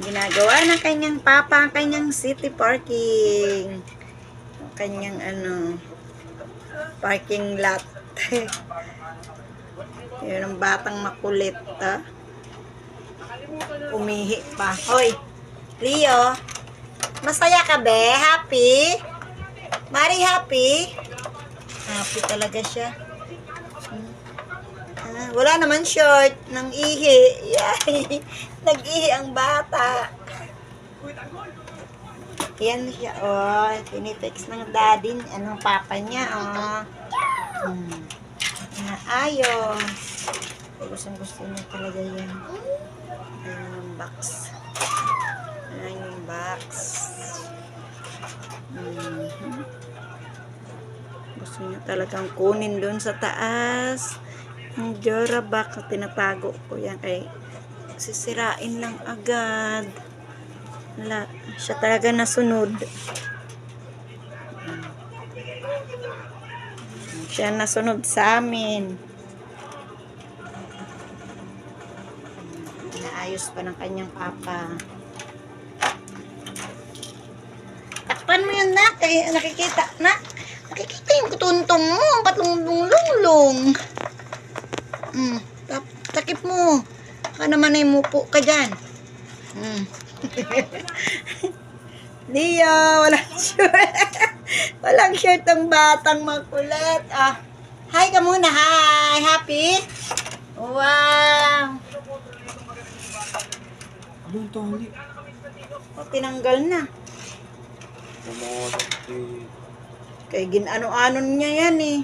Ginagawa ng kanyang papa ang kanyang city parking. Ang kanyang parking lot. Yun ang batang makulit, ha? Umihi pa. Hoy, Leo, masaya ka be? Happy? Mari happy? Happy talaga siya. Wala naman short ng ihi. Yay. Nag-ihi ang bata. Yan siya. Oh, tinitext ng daddy. Anong papa niya. Oh. Ayos. Gusto niya talaga yan. Ayan yung box. Ayan yung box. Gusto niya talagang kunin doon sa taas. Yung Jora box na tinatago ko yan kay sisirain lang agad. Wala. Siya talaga nasunod. Siya nasunod sa amin. Naayos pa ng kanyang papa. Takpan mo yun, nak. Nakikita, nak. Nakikita yung kutuntong mo. Patlong-lung-lung. Takip mo. Baka naman ay mupo ka dyan. Leo, walang shirt. Walang shirt ang batang makulit. Hi ka muna. Hi. Happy? Wow. Anong tali? Tinanggal na. Kaya gin-ano-ano niya yan eh.